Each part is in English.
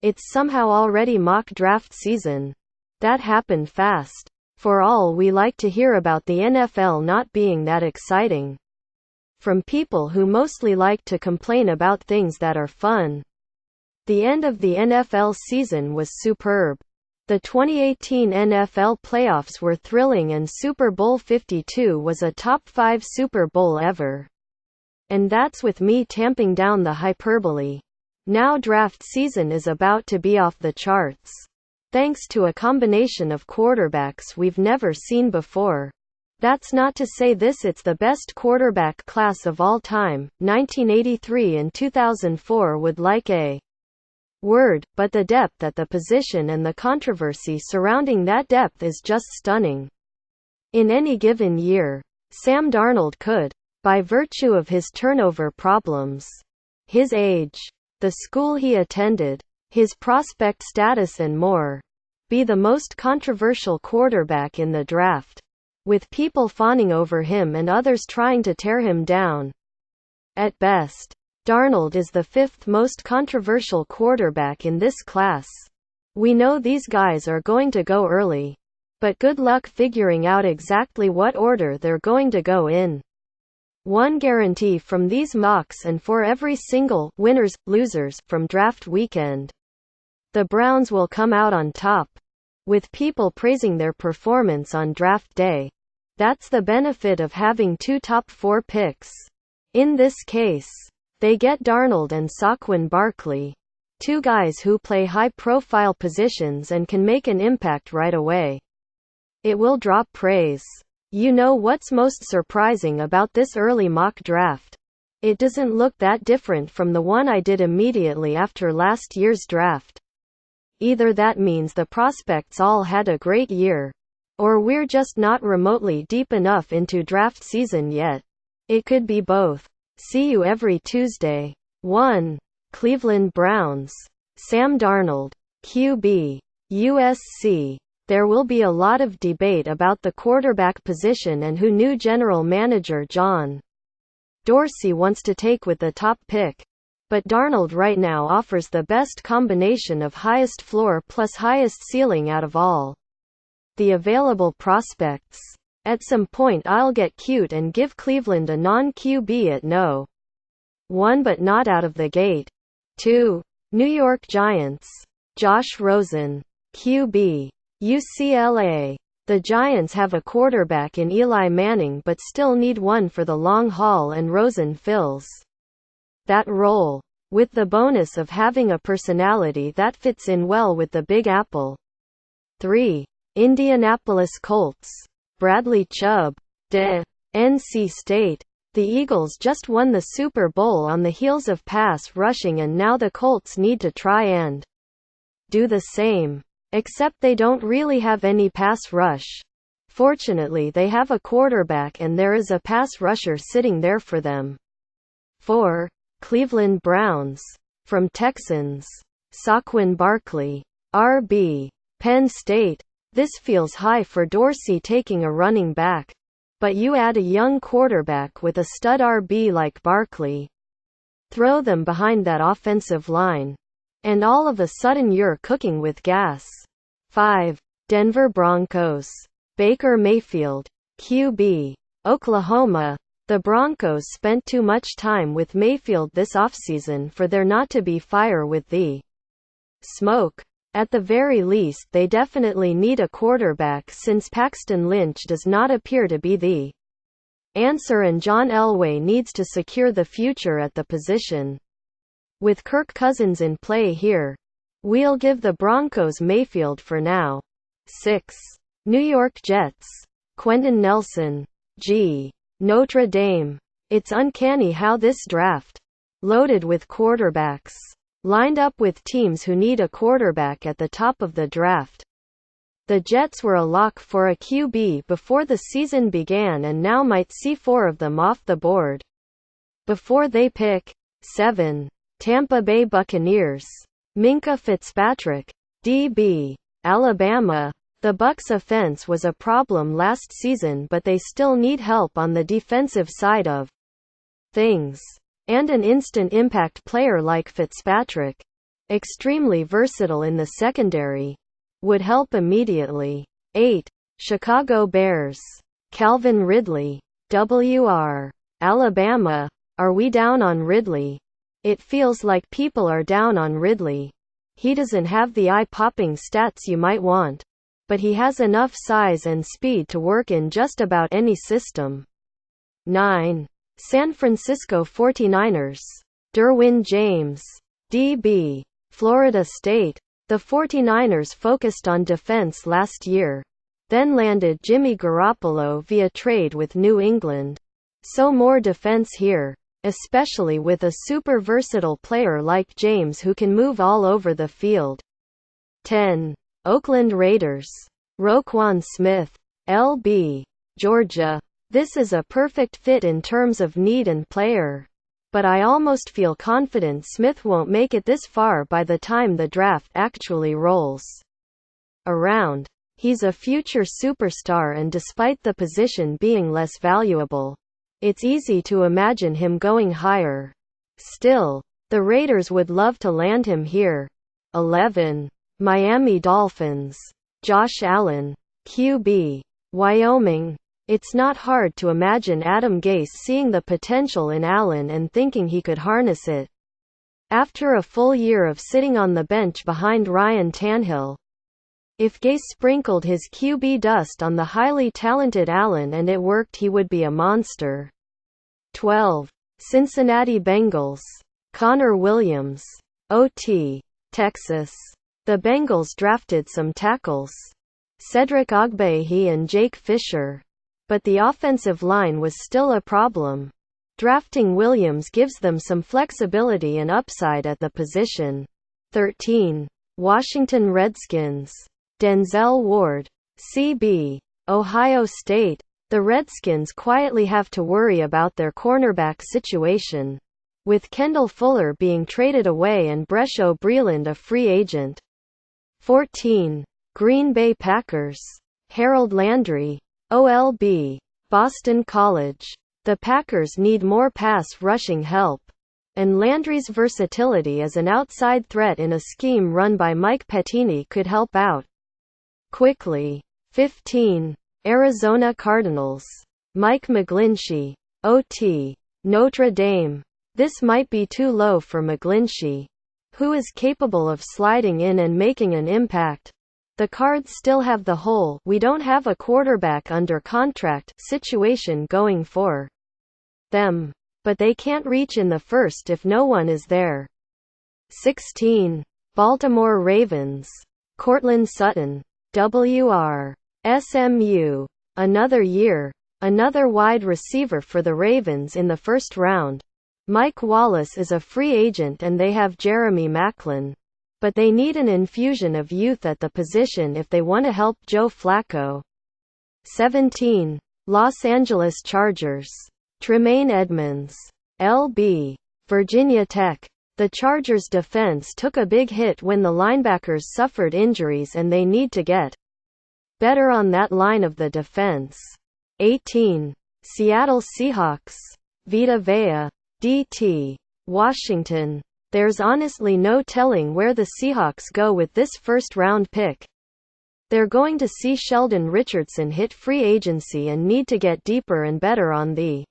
It's somehow already mock draft season. That happened fast. For all we like to hear about the NFL not being that exciting. From people who mostly like to complain about things that are fun. The end of the NFL season was superb. The 2018 NFL playoffs were thrilling and Super Bowl 52 was a top 5 Super Bowl ever. And that's with me tamping down the hyperbole. Now draft season is about to be off the charts. Thanks to a combination of quarterbacks we've never seen before. That's not to say it's the best quarterback class of all time. 1983 and 2004 would like a word, but the depth at the position and the controversy surrounding that depth is just stunning. In any given year, Sam Darnold could, by virtue of his turnover problems, his age, the school he attended, his prospect status and more, be the most controversial quarterback in the draft, with people fawning over him and others trying to tear him down. At best, Darnold is the 5th most controversial quarterback in this class. We know these guys are going to go early, but good luck figuring out exactly what order they're going to go in. One guarantee from these mocks and for every single winners, losers from draft weekend. The Browns will come out on top, with people praising their performance on draft day. That's the benefit of having 2 top 4 picks. In this case, they get Darnold and Saquon Barkley, 2 guys who play high-profile positions and can make an impact right away. It will drop praise. You know what's most surprising about this early mock draft? It doesn't look that different from the one I did immediately after last year's draft. Either that means the prospects all had a great year, or we're just not remotely deep enough into draft season yet. It could be both. See you every Tuesday. 1. Cleveland Browns. Sam Darnold, QB, USC. There will be a lot of debate about the quarterback position and who new general manager John Dorsey wants to take with the top pick. But Darnold right now offers the best combination of highest floor plus highest ceiling out of all the available prospects. At some point I'll get cute and give Cleveland a non-QB at no. 1 but not out of the gate. 2. New York Giants. Josh Rosen, QB, UCLA. The Giants have a quarterback in Eli Manning but still need one for the long haul and Rosen fills that role, with the bonus of having a personality that fits in well with the Big Apple. 3. Indianapolis Colts. Bradley Chubb. NC State. The Eagles just won the Super Bowl on the heels of pass rushing and now the Colts need to try and do the same. Except they don't really have any pass rush. Fortunately they have a quarterback and there is a pass rusher sitting there for them. 4. Cleveland Browns. From Texans. Saquon Barkley. RB. Penn State. This feels high for Dorsey taking a running back. But you add a young quarterback with a stud RB like Barkley. Throw them behind that offensive line. And all of a sudden you're cooking with gas. 5. Denver Broncos. Baker Mayfield, QB, Oklahoma. The Broncos spent too much time with Mayfield this offseason for there not to be fire with the smoke. At the very least they definitely need a quarterback since Paxton Lynch does not appear to be the answer and John Elway needs to secure the future at the position. With Kirk Cousins in play here, we'll give the Broncos Mayfield for now. 6. New York Jets. Quentin Nelson, G. Notre Dame. It's uncanny how this draft, loaded with quarterbacks, lined up with teams who need a quarterback at the top of the draft. The Jets were a lock for a QB before the season began and now might see 4 of them off the board before they pick. 7. Tampa Bay Buccaneers. Minkah Fitzpatrick, DB, Alabama. The Bucs' offense was a problem last season but they still need help on the defensive side of things. And an instant impact player like Fitzpatrick, extremely versatile in the secondary, would help immediately. 8. Chicago Bears. Calvin Ridley. WR. Alabama. Are we down on Ridley? It feels like people are down on Ridley. He doesn't have the eye-popping stats you might want, but he has enough size and speed to work in just about any system. 9. San Francisco 49ers. Derwin James. DB. Florida State. The 49ers focused on defense last year, then landed Jimmy Garoppolo via trade with New England. So more defense here, especially with a super versatile player like James who can move all over the field. 10. Oakland Raiders. Roquan Smith. LB. Georgia. This is a perfect fit in terms of need and player. But I almost feel confident Smith won't make it this far by the time the draft actually rolls around. He's a future superstar, and despite the position being less valuable, it's easy to imagine him going higher. Still, the Raiders would love to land him here. 11. Miami Dolphins. Josh Allen. QB. Wyoming. It's not hard to imagine Adam Gase seeing the potential in Allen and thinking he could harness it. After a full year of sitting on the bench behind Ryan Tannehill, if Gase sprinkled his QB dust on the highly talented Allen and it worked, he would be a monster. 12. Cincinnati Bengals. Connor Williams. OT. Texas. The Bengals drafted some tackles, Cedric Ogbuehi and Jake Fisher, but the offensive line was still a problem. Drafting Williams gives them some flexibility and upside at the position. 13. Washington Redskins. Denzel Ward. CB. Ohio State. The Redskins quietly have to worry about their cornerback situation, with Kendall Fuller being traded away and Brescio Breland a free agent. 14. Green Bay Packers. Harold Landry. OLB. Boston College. The Packers need more pass rushing help, and Landry's versatility as an outside threat in a scheme run by Mike Pettine could help out quickly. 15. Arizona Cardinals. Mike McGlinchey. OT. Notre Dame. This might be too low for McGlinchey, who is capable of sliding in and making an impact. The Cards still have the whole "we don't have a quarterback under contract" situation going for them, but they can't reach in the first if no one is there. 16. Baltimore Ravens. Cortland Sutton. WR. SMU. Another year, another wide receiver for the Ravens in the first round. Mike Wallace is a free agent and they have Jeremy Maclin, but they need an infusion of youth at the position if they want to help Joe Flacco. 17. Los Angeles Chargers. Tremaine Edmonds. LB. Virginia Tech. The Chargers' defense took a big hit when the linebackers suffered injuries and they need to get better on that line of the defense. 18. Seattle Seahawks. Vita Vea. DT. Washington. There's honestly no telling where the Seahawks go with this first-round pick. They're going to see Sheldon Richardson hit free agency and need to get deeper and better on the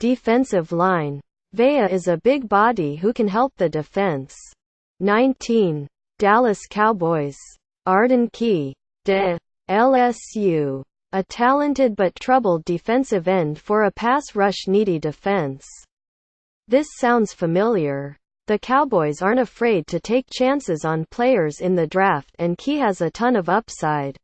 defensive line. Vea is a big body who can help the defense. 19. Dallas Cowboys. Arden Key. De. LSU. A talented but troubled defensive end for a pass-rush-needy defense. This sounds familiar. The Cowboys aren't afraid to take chances on players in the draft, and Key has a ton of upside.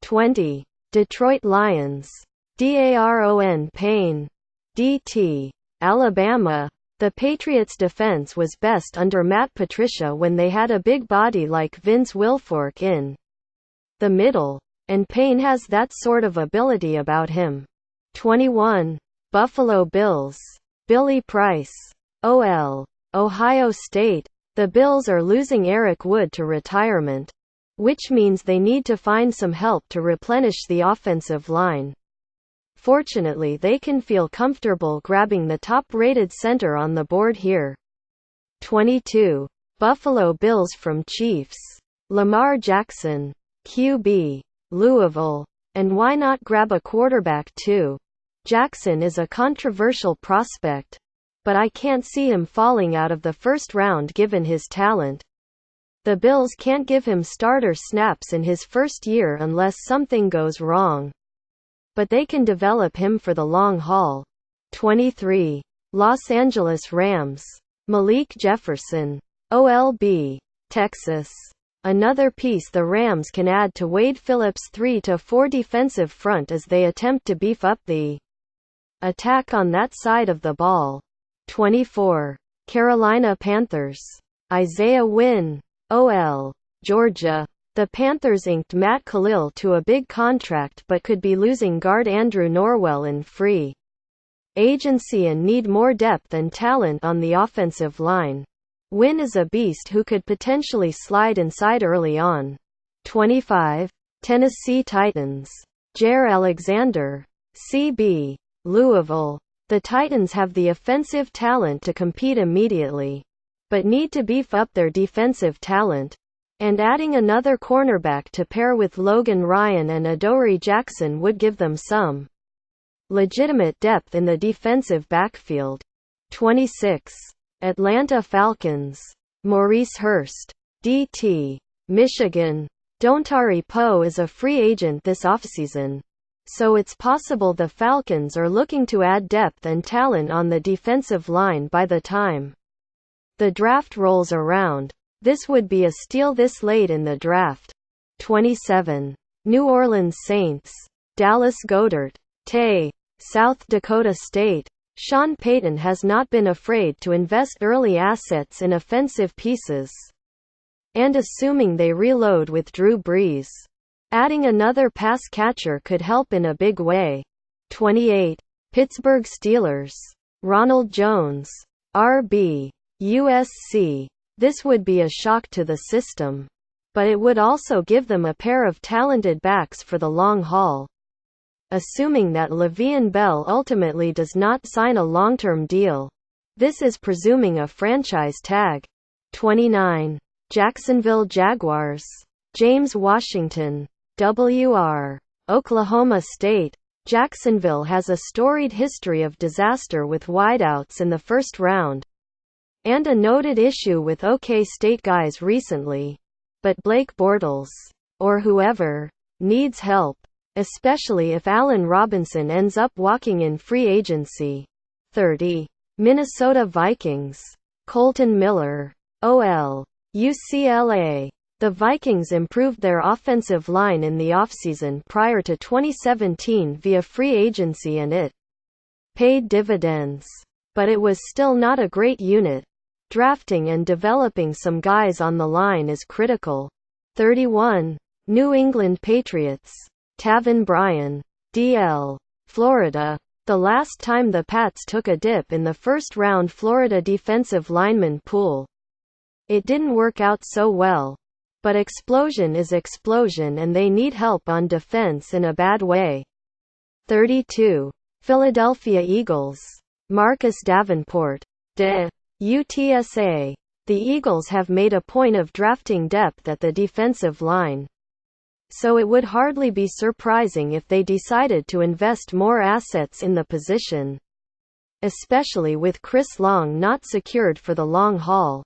20. Detroit Lions. Daron Payne. DT. Alabama. The Patriots' defense was best under Matt Patricia when they had a big body like Vince Wilfork in the middle, and Payne has that sort of ability about him. 21. Buffalo Bills. Billy Price. OL. Ohio State. The Bills are losing Eric Wood to retirement, which means they need to find some help to replenish the offensive line. Fortunately, they can feel comfortable grabbing the top-rated center on the board here. 22. Buffalo Bills from Chiefs. Lamar Jackson, QB. Louisville. And why not grab a quarterback too? Jackson is a controversial prospect, but I can't see him falling out of the first round given his talent. The Bills can't give him starter snaps in his first year unless something goes wrong. But they can develop him for the long haul. 23. Los Angeles Rams. Malik Jefferson, OLB. Texas. Another piece the Rams can add to Wade Phillips' 3-4 defensive front as they attempt to beef up the attack on that side of the ball. 24. Carolina Panthers. Isaiah Wynn, OL. Georgia. The Panthers inked Matt Khalil to a big contract but could be losing guard Andrew Norwell in free agency and need more depth and talent on the offensive line. Wynn is a beast who could potentially slide inside early on. 25. Tennessee Titans. Jair Alexander, CB. Louisville. The Titans have the offensive talent to compete immediately, but need to beef up their defensive talent. And adding another cornerback to pair with Logan Ryan and Adoree Jackson would give them some legitimate depth in the defensive backfield. 26. Atlanta Falcons. Maurice Hurst, DT. Michigan. Dontari Poe is a free agent this offseason, so it's possible the Falcons are looking to add depth and talent on the defensive line by the time the draft rolls around. This would be a steal this late in the draft. 27. New Orleans Saints. Dallas Goedert, Tay. South Dakota State. Sean Payton has not been afraid to invest early assets in offensive pieces. And assuming they reload with Drew Brees, adding another pass catcher could help in a big way. 28. Pittsburgh Steelers. Ronald Jones, RB. USC. This would be a shock to the system, but it would also give them a pair of talented backs for the long haul. Assuming that Le'Veon Bell ultimately does not sign a long-term deal. This is presuming a franchise tag. 29. Jacksonville Jaguars. James Washington, WR. Oklahoma State. Jacksonville has a storied history of disaster with wideouts in the first round, and a noted issue with OK State guys recently. But Blake Bortles, or whoever, needs help, especially if Allen Robinson ends up walking in free agency. 30. Minnesota Vikings. Colton Miller, OL. UCLA. The Vikings improved their offensive line in the offseason prior to 2017 via free agency and it paid dividends. But it was still not a great unit. Drafting and developing some guys on the line is critical. 31. New England Patriots. Taven Bryan, DL. Florida. The last time the Pats took a dip in the first-round Florida defensive lineman pool, it didn't work out so well. But explosion is explosion and they need help on defense in a bad way. 32. Philadelphia Eagles. Marcus Davenport, DE. UTSA. The Eagles have made a point of drafting depth at the defensive line, so it would hardly be surprising if they decided to invest more assets in the position, especially with Chris Long not secured for the long haul.